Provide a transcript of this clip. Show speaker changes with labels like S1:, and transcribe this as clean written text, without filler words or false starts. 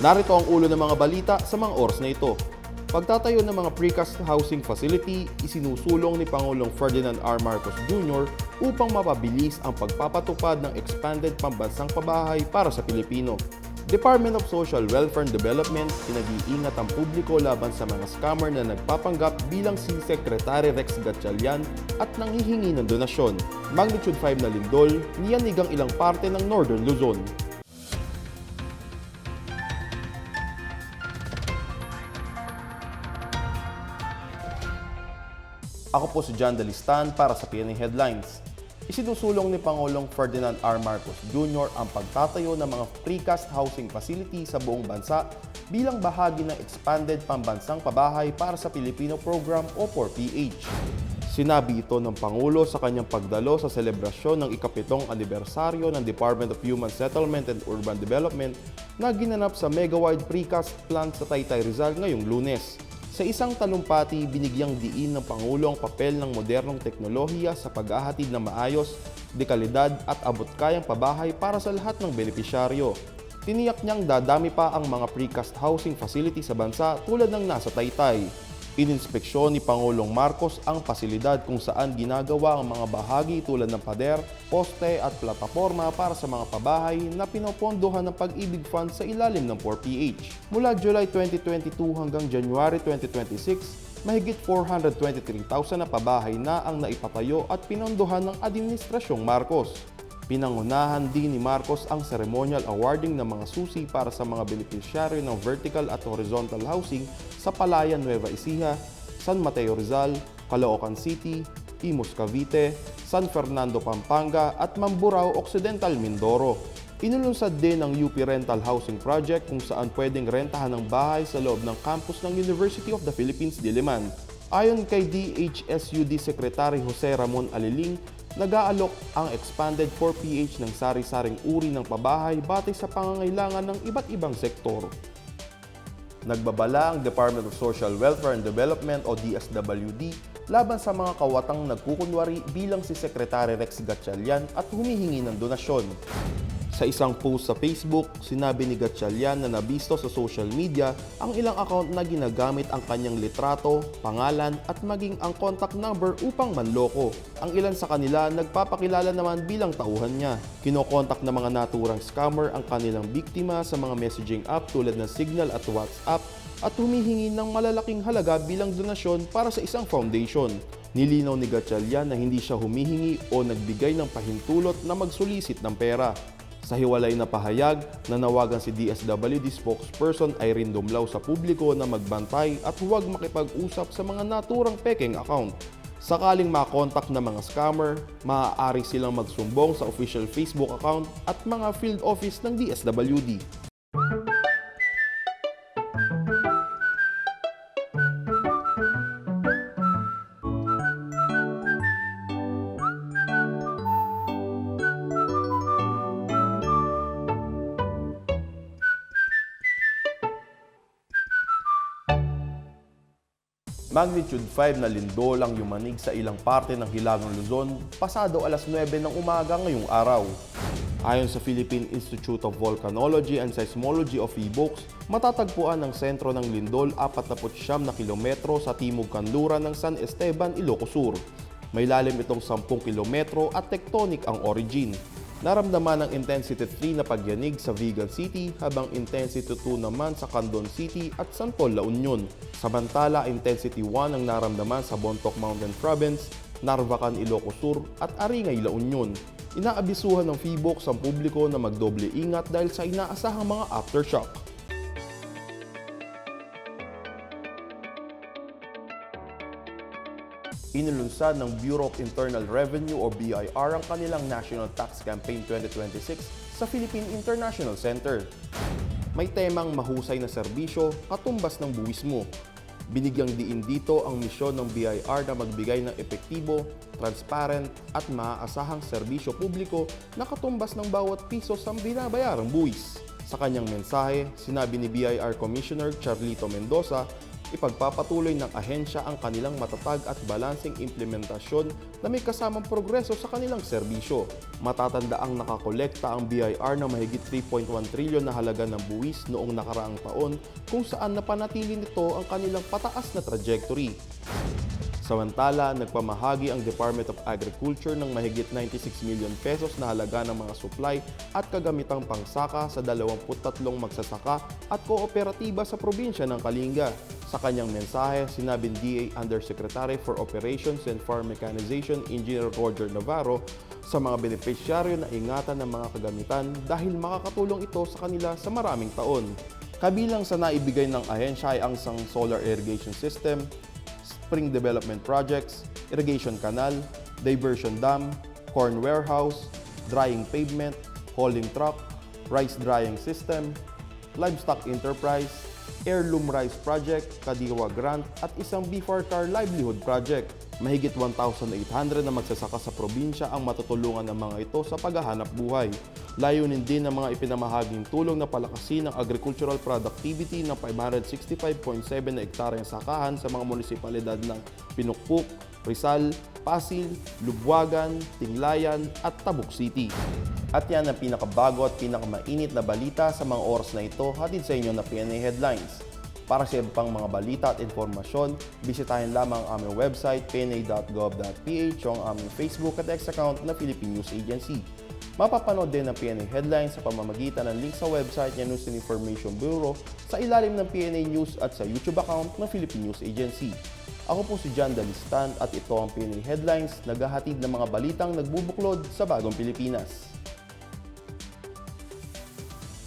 S1: Narito ang ulo ng mga balita sa mga oras na ito. Pagtatayo ng mga precast housing facility, isinusulong ni Pangulong Ferdinand R. Marcos Jr. upang mapabilis ang pagpapatupad ng expanded pambansang pabahay para sa Pilipino. Department of Social Welfare and Development, pinag-iingat ang publiko laban sa mga scammer na nagpapanggap bilang si Secretary Rex Gatchalian at nanghihingi ng donasyon. Magnitude 5 na lindol, niyanig ang ilang parte ng Northern Luzon. Ako po si John Dalistan para sa PNA Headlines. Isinusulong ni Pangulong Ferdinand R. Marcos Jr. ang pagtatayo ng mga precast housing facility sa buong bansa bilang bahagi ng Expanded Pambansang Pabahay para sa Pilipino Program o 4PH. Sinabi ito ng Pangulo sa kanyang pagdalo sa selebrasyon ng ika-7 anibersaryo ng Department of Human Settlement and Urban Development na ginanap sa Megawide Precast Plant sa Taytay Rizal ngayong Lunes. Sa isang talumpati, binigyang diin ng Pangulo ang papel ng modernong teknolohiya sa paghahatid ng maayos, dekalidad at abot-kayang pabahay para sa lahat ng benepisyaryo. Tiniyak niyang dadami pa ang mga precast housing facility sa bansa tulad ng nasa Taytay. Ininspeksyon ni Pangulong Marcos ang pasilidad kung saan ginagawa ang mga bahagi tulad ng pader, poste at plataporma para sa mga pabahay na pinopondohan ng Pag-ibig Fund sa ilalim ng 4PH. Mula July 2022 hanggang January 2026, mahigit 423,000 na pabahay na ang naipatayo at pinondohan ng Administrasyong Marcos. Pinangunahan din ni Marcos ang ceremonial awarding ng mga susi para sa mga benepisyaryo ng vertical at horizontal housing sa Palayan, Nueva Ecija, San Mateo Rizal, Caloocan City, Imus Cavite, San Fernando Pampanga at Mamburao Occidental Mindoro. Inulunsad din ang UP Rental Housing Project kung saan pwedeng rentahan ng bahay sa loob ng campus ng University of the Philippines, Diliman. Ayon kay DHSUD Secretary Jose Ramon Aliling, nag-aalok ang expanded 4PH ng sari-saring uri ng pabahay batay sa pangangailangan ng iba't ibang sektor. Nagbabala ang Department of Social Welfare and Development o DSWD laban sa mga kawatang nagkukunwari bilang si Secretary Rex Gatchalian at humihingi ng donasyon. Sa isang post sa Facebook, sinabi ni Gatchalian na nabisto sa social media ang ilang account na ginagamit ang kanyang litrato, pangalan at maging ang contact number upang manloko. Ang ilan sa kanila nagpapakilala naman bilang tauhan niya. Kinokontak ng mga naturang scammer ang kanilang biktima sa mga messaging app tulad ng Signal at WhatsApp at humihingi ng malalaking halaga bilang donasyon para sa isang foundation. Nilinaw ni Gatchalian na hindi siya humihingi o nagbigay ng pahintulot na magsulisit ng pera. Sa hiwalay na pahayag, nanawagan si DSWD spokesperson Irene Dumlao sa publiko na magbantay at huwag makipag-usap sa mga naturang pekeng account. Sakaling makontak ng mga scammer, maaari silang magsumbong sa official Facebook account at mga field office ng DSWD. Magnitude 5 na lindol ang yumanig sa ilang parte ng Hilagang Luzon pasado alas 9 ng umaga ngayong araw. Ayon sa Philippine Institute of Volcanology and Seismology of PHIVOLCS, matatagpuan ng sentro ng lindol 49 na kilometro sa timog kanluran ng San Esteban, Ilocos Sur. May lalim itong 10 kilometro at tectonic ang origin. Naramdaman ng Intensity 3 na pagyanig sa Vigan City habang Intensity 2 naman sa Candon City at San Paul, La Union. Samantala, Intensity 1 ang naramdaman sa Bontoc Mountain Province, Narvacan, Ilocos Sur at Aringay, La Union. Inaabisuhan ng PHIVOLCS ang publiko na magdoble ingat dahil sa inaasahang mga aftershock. Inulunsad ng Bureau of Internal Revenue o BIR ang kanilang National Tax Campaign 2026 sa Philippine International Center. May temang mahusay na serbisyo, katumbas ng buwis mo. Binigyang diin dito ang misyon ng BIR na magbigay ng epektibo, transparent at maaasahang serbisyo publiko na katumbas ng bawat piso sa binabayarang buwis. Sa kanyang mensahe, sinabi ni BIR Commissioner Charlito Mendoza, ipagpapatuloy ng ahensya ang kanilang matatag at balanseng implementasyon na may kasamang progreso sa kanilang serbisyo. Matatandaang nakakolekta ang BIR ng mahigit 3.1 trilyon na halaga ng buwis noong nakaraang taon kung saan napanatili nito ang kanilang pataas na trajectory. Samantala, nagpamahagi ang Department of Agriculture ng mahigit 96 million pesos na halaga ng mga supply at kagamitang pangsaka sa 23 magsasaka at kooperatiba sa probinsya ng Kalinga. Sa kanyang mensahe, sinabi ni DA Undersecretary for Operations and Farm Mechanization Engineer Roger Navarro sa mga benepisyaryo na ingatan ng mga kagamitan dahil makakatulong ito sa kanila sa maraming taon. Kabilang sa naibigay ng ahensya ay ang isang solar irrigation system, spring development projects, irrigation canal, diversion dam, corn warehouse, drying pavement, hauling truck, rice drying system, livestock enterprise, heirloom rice project, Kadiwa grant at isang B4 livelihood project. Mahigit 1,800 na magsasaka sa probinsya ang matutulungan ng mga ito sa paghahanap buhay. Layunin din ng mga ipinamahaging tulong na palakasin ang agricultural productivity ng 565.7 na ektaryang sakahan sa mga munisipalidad ng Pinukpuk, Rizal, Pasig, Lubwagan, Tinglayan at Tabuk City. At yan ang pinakabago at pinakamainit na balita sa mga oras na ito, hatid sa inyo na PNA Headlines. Para sa iba pang mga balita at informasyon, bisitahin lamang ang aming website pna.gov.ph o ang aming Facebook at X account na Philippine News Agency. Mapapanood din ang PNA Headlines sa pamamagitan ng link sa website niya News and Information Bureau sa ilalim ng PNA News at sa YouTube account ng Philippine News Agency. Ako po si John Dalistan at ito ang PNA Headlines, naghahatid ng mga balitang nagbubuklod sa bagong Pilipinas.